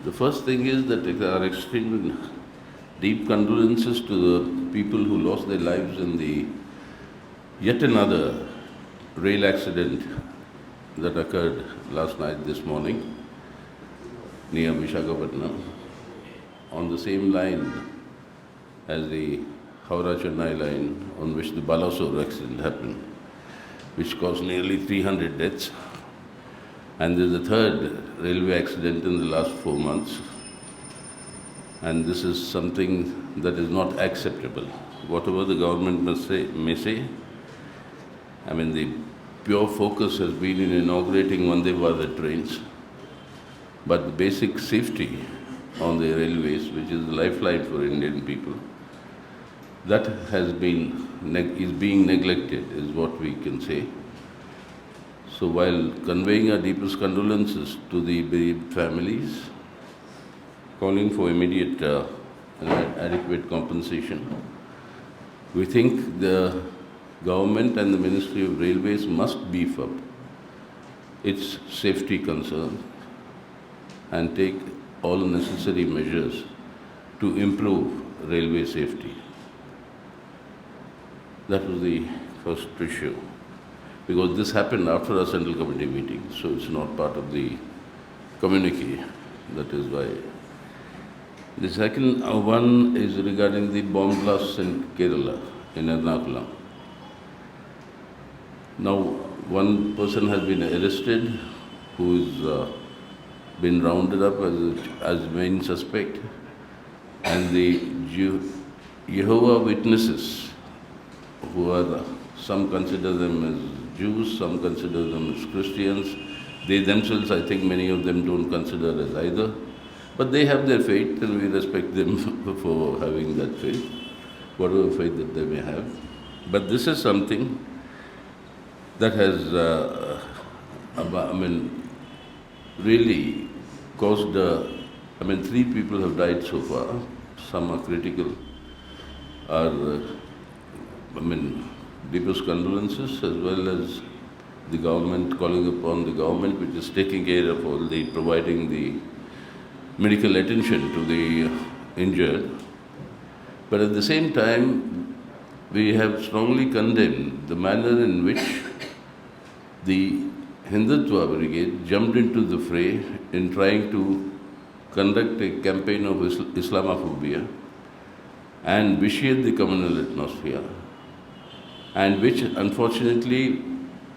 The first thing is that our extreme deep condolences to the people who lost their lives in the yet another rail accident that occurred last night, this morning, near Visakhapatnam, on the same line as the Howrah-Chennai line on which the Balasore accident happened, which caused nearly 300 deaths. And there's a third railway accident in the last 4 months. And this is something that is not acceptable. Whatever the government may say, I mean, the pure focus has been in inaugurating Vande Bharat trains, but the basic safety on the railways, which is the lifeline for Indian people, that is being neglected, is what we can say. So while conveying our deepest condolences to the bereaved families, calling for immediate and adequate compensation, we think the government and the Ministry of Railways must beef up its safety concerns and take all necessary measures to improve railway safety. That was the first issue, because this happened after a Central Committee meeting, so it's not part of the communiqué. That is why. The second one is regarding the bomb blasts in Kerala, in Ernakulam. Now, one person has been arrested who's been rounded up as main suspect, and the Jehovah Witnesses, who are, some consider them as Jews, some consider them as Christians. They themselves, I think many of them don't consider as either. But they have their faith, and we respect them for having that faith, whatever faith that they may have. But this is something that has, really caused, 3 people have died so far. Some are critical. Deepest condolences, as well as the government, calling upon the government, which is taking care of all the, providing the medical attention to the injured. But at the same time, we have strongly condemned the manner in which the Hindutva Brigade jumped into the fray in trying to conduct a campaign of Islamophobia and vitiate the communal atmosphere, and which unfortunately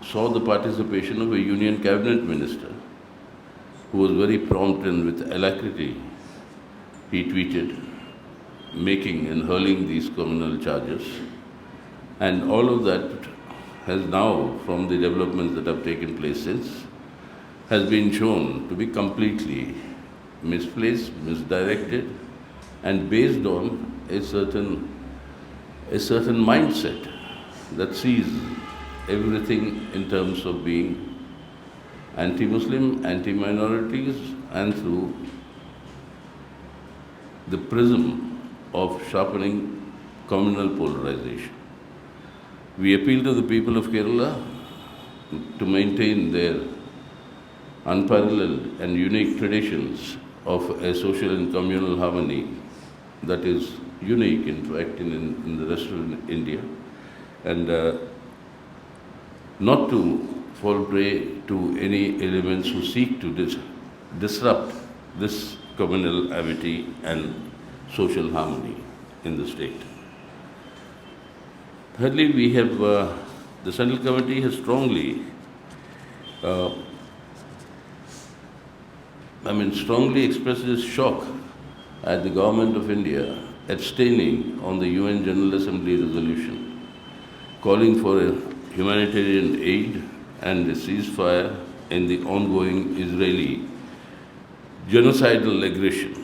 saw the participation of a union cabinet minister who was very prompt and with alacrity he tweeted, making and hurling these criminal charges. And all of that has now, from the developments that have taken place since, has been shown to be completely misplaced, misdirected, and based on a certain mindset that sees everything in terms of being anti-Muslim, anti-minorities, and through the prism of sharpening communal polarization. We appeal to the people of Kerala to maintain their unparalleled and unique traditions of a social and communal harmony that is unique, in fact, in the rest of India, and not to fall prey to any elements who seek to disrupt this communal amity and social harmony in the state. Thirdly, we have, the Central Committee has strongly expressed its shock at the Government of India abstaining on the UN General Assembly resolution calling for a humanitarian aid and a ceasefire in the ongoing Israeli genocidal aggression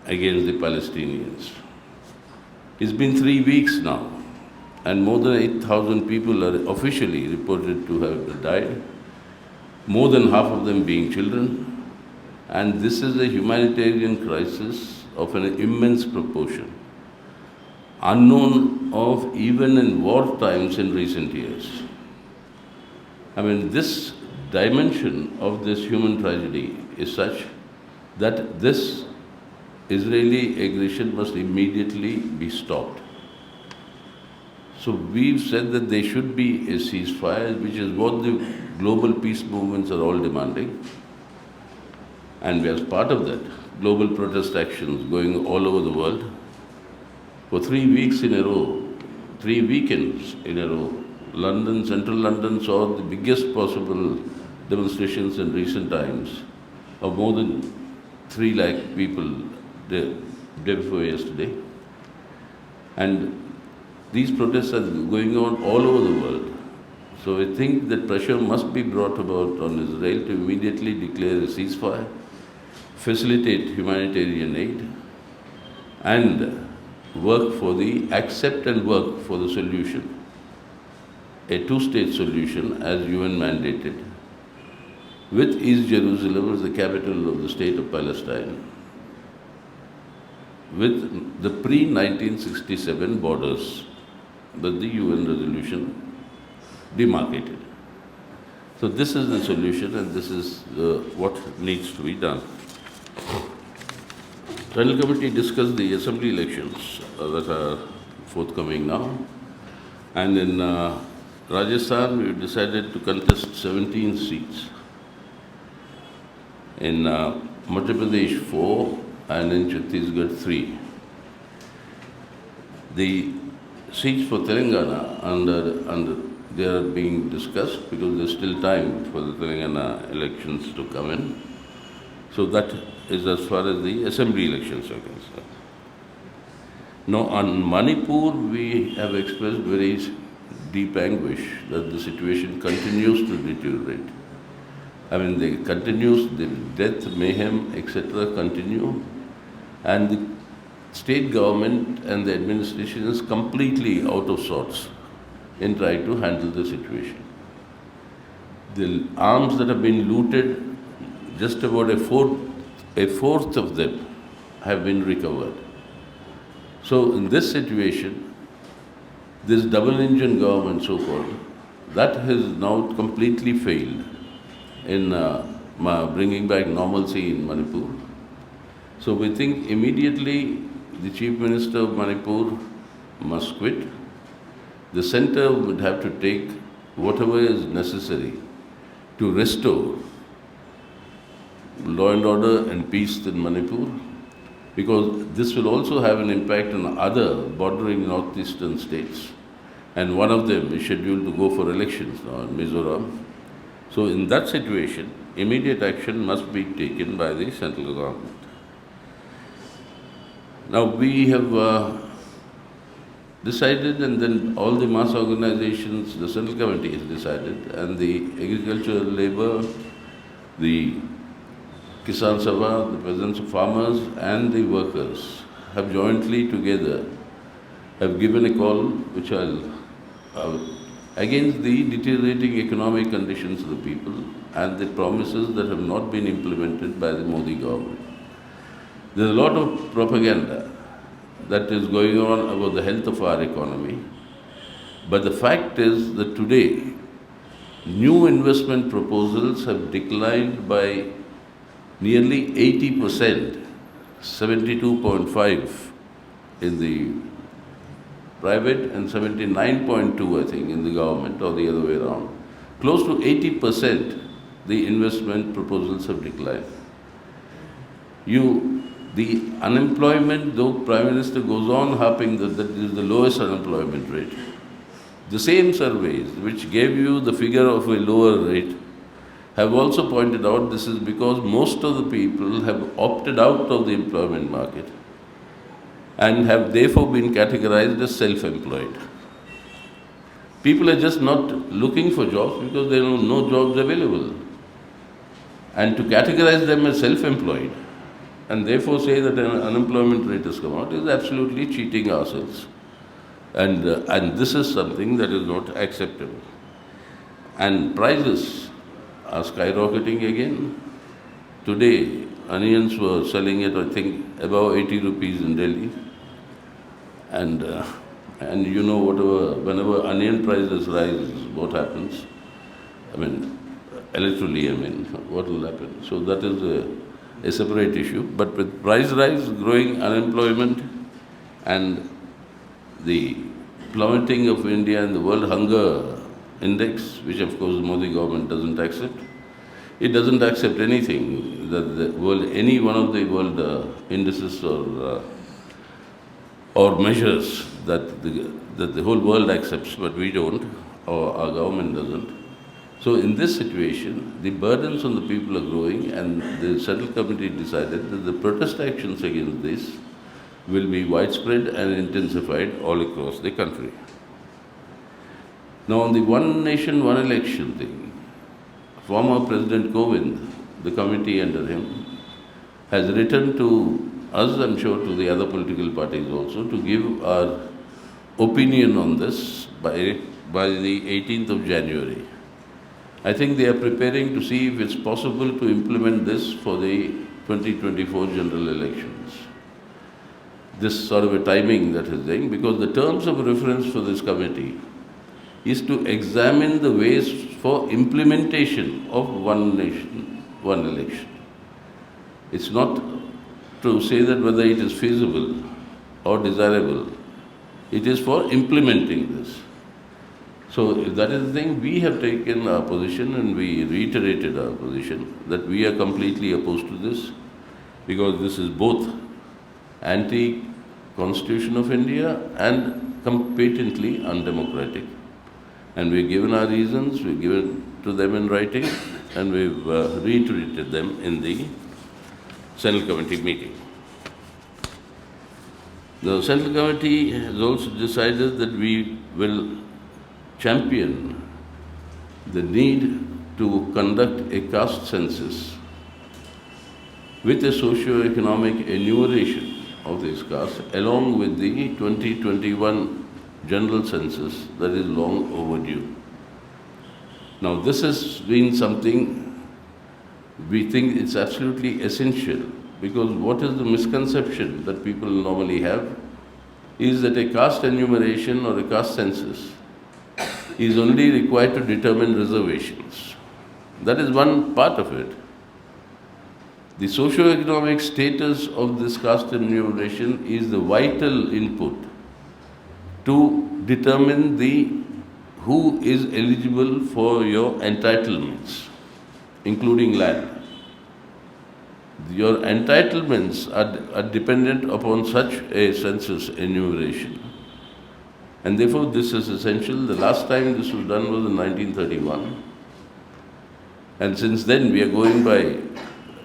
against the Palestinians. It's been 3 weeks now, and more than 8,000 people are officially reported to have died, more than half of them being children. And this is a humanitarian crisis of an immense proportion, unknown of even in war times in recent years. This dimension of this human tragedy is such that this Israeli aggression must immediately be stopped. So we've said that there should be a ceasefire, which is what the global peace movements are all demanding. And as part of that, global protest actions going all over the world for 3 weeks in a row, 3 weekends in a row. London, central London saw the biggest possible demonstrations in recent times of more than 3 lakh people the day before yesterday. And these protests are going on all over the world. So I think that pressure must be brought about on Israel to immediately declare a ceasefire, facilitate humanitarian aid, and accept and work for the solution, a 2-state solution as UN mandated, with East Jerusalem as the capital of the state of Palestine, with the pre-1967 borders that the UN resolution demarcated. So this is the solution, and this is what needs to be done. Central Committee discussed the assembly elections that are forthcoming now. And in Rajasthan, we decided to contest 17 seats. In Madhya Pradesh, 4, and in Chhattisgarh, 3. The seats for Telangana, they are being discussed because there's still time for the Telangana elections to come in. So that is as far as the assembly elections are concerned. Now, on Manipur, we have expressed very deep anguish that the situation continues to deteriorate. I mean, the death, mayhem, etc. continue, and the state government and the administration is completely out of sorts in trying to handle the situation. The arms that have been looted, just about a fourth of them have been recovered. So in this situation, this double-engine government, so-called, that has now completely failed in bringing back normalcy in Manipur. So we think immediately the Chief Minister of Manipur must quit. The center would have to take whatever is necessary to restore law and order and peace in Manipur, because this will also have an impact on other bordering northeastern states. And one of them is scheduled to go for elections now in Mizoram. So in that situation, immediate action must be taken by the central government. Now we have decided, and then all the mass organizations, the Central Committee has decided, and the agricultural labor, the Kisan Sabha, the peasants, farmers, and the workers have jointly together have given a call, which against the deteriorating economic conditions of the people and the promises that have not been implemented by the Modi government. There's a lot of propaganda that is going on about the health of our economy, but the fact is that today, new investment proposals have declined by nearly 80%, 72.5 in the private and 79.2, I think, in the government, or the other way around. Close to 80%, the investment proposals have declined. The unemployment, though Prime Minister goes on harping that is the lowest unemployment rate, the same surveys which gave you the figure of a lower rate have also pointed out this is because most of the people have opted out of the employment market and have therefore been categorized as self-employed. People are just not looking for jobs because there are no jobs available. And to categorize them as self-employed and therefore say that an unemployment rate has come out is absolutely cheating ourselves. And this is something that is not acceptable. And prices are skyrocketing again. Today, onions were selling at, I think, above 80 rupees in Delhi. And you know, whenever onion prices rise, what happens? I mean, electorally, what will happen? So that is a separate issue. But with price rise, growing unemployment, and the plummeting of India in the World Hunger Index, which of course the Modi government doesn't accept, it doesn't accept anything that the world, any one of the world indices or measures that the whole world accepts, but we don't, or our government doesn't. So in this situation, the burdens on the people are growing, and the Central Committee decided that the protest actions against this will be widespread and intensified all across the country. Now on the one nation, one election thing, former President Kovind, the committee under him, has written to us, I'm sure to the other political parties also, to give our opinion on this by the 18th of January. I think they are preparing to see if it's possible to implement this for the 2024 general elections. This sort of a timing that is there, because the terms of reference for this committee is to examine the ways for implementation of one nation, one election. It's not to say that whether it is feasible or desirable. It is for implementing this. So that is the thing. We have taken our position, and we reiterated our position that we are completely opposed to this, because this is both anti-Constitution of India and patently undemocratic. And we've given our reasons, we've given to them in writing, and we've reiterated them in the Central Committee meeting. The Central Committee has also decided that we will champion the need to conduct a caste census with a socio-economic enumeration of these castes, along with the 2021 general census that is long overdue. Now, this has been something we think it's absolutely essential, because what is the misconception that people normally have is that a caste enumeration or a caste census is only required to determine reservations. That is one part of it. The socio-economic status of this caste enumeration is the vital input to determine who is eligible for your entitlements, including land. Your entitlements are dependent upon such a census enumeration. And therefore, this is essential. The last time this was done was in 1931. And since then, we are going by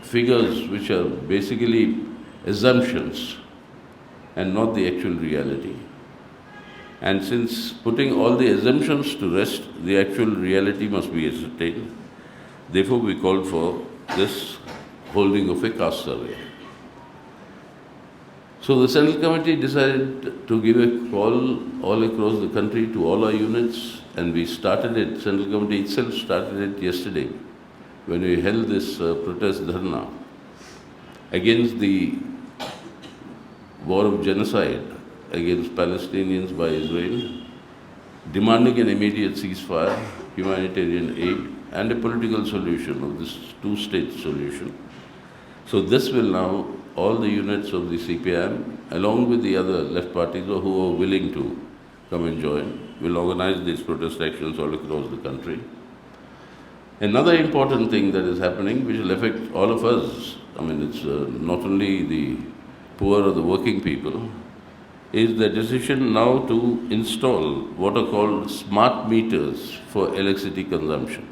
figures which are basically assumptions and not the actual reality. And since putting all the assumptions to rest, the actual reality must be ascertained. Therefore, we called for this holding of a caste survey. So the Central Committee decided to give a call all across the country to all our units, and we started it, Central Committee itself started it yesterday when we held this protest dharna against the war of genocide against Palestinians by Israel, demanding an immediate ceasefire, humanitarian aid, and a political solution of this two-state solution. So this will now, all the units of the CPI, along with the other left parties who are willing to come and join, will organize these protest actions all across the country. Another important thing that is happening, which will affect all of us, I mean, it's not only the poor or the working people, is the decision now to install what are called smart meters for electricity consumption.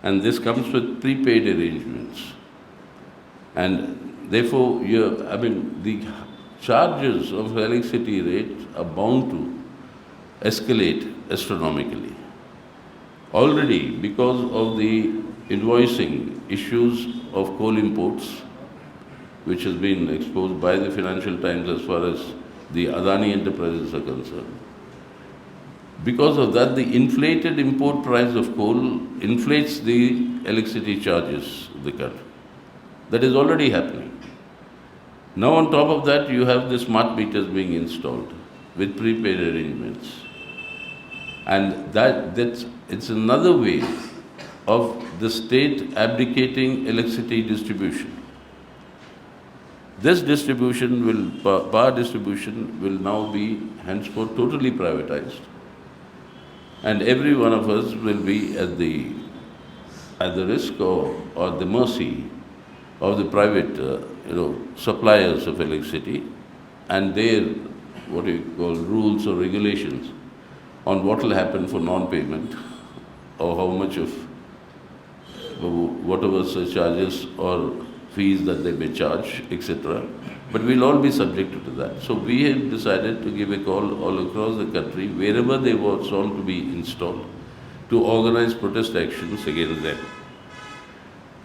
And this comes with prepaid arrangements. And therefore, the charges of electricity rates are bound to escalate astronomically. Already, because of the invoicing issues of coal imports, which has been exposed by the Financial Times as far as the Adani enterprises are concerned. Because of that, the inflated import price of coal inflates the electricity charges of the country. That is already happening. Now on top of that, you have the smart meters being installed with prepaid arrangements. And it's another way of the state abdicating electricity distribution. This distribution power distribution will now be henceforth totally privatized, and every one of us will be at the risk or the mercy of the private, suppliers of electricity and their what you call rules or regulations on what will happen for non-payment or how much of whatever surcharges or fees that they may charge, etc. But we'll all be subjected to that. So we have decided to give a call all across the country, wherever they were sought to be installed, to organize protest actions against them.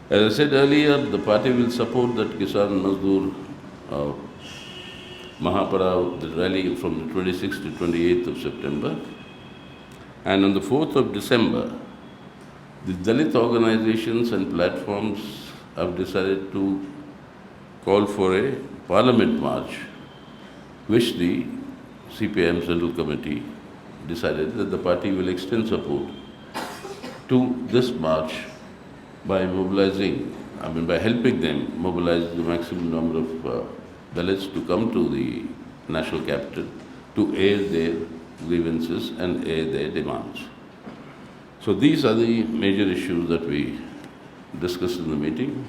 As I said earlier, the party will support that Kisan-Mazdoor Mahapadav, the rally from the 26th to 28th of September. And on the 4th of December, the Dalit organizations and platforms have decided to call for a parliament march, which the CPI Central Committee decided that the party will extend support to this march by by helping them mobilize the maximum number of Dalits to come to the national capital to air their grievances and air their demands. So these are the major issues that we discussed in the meeting.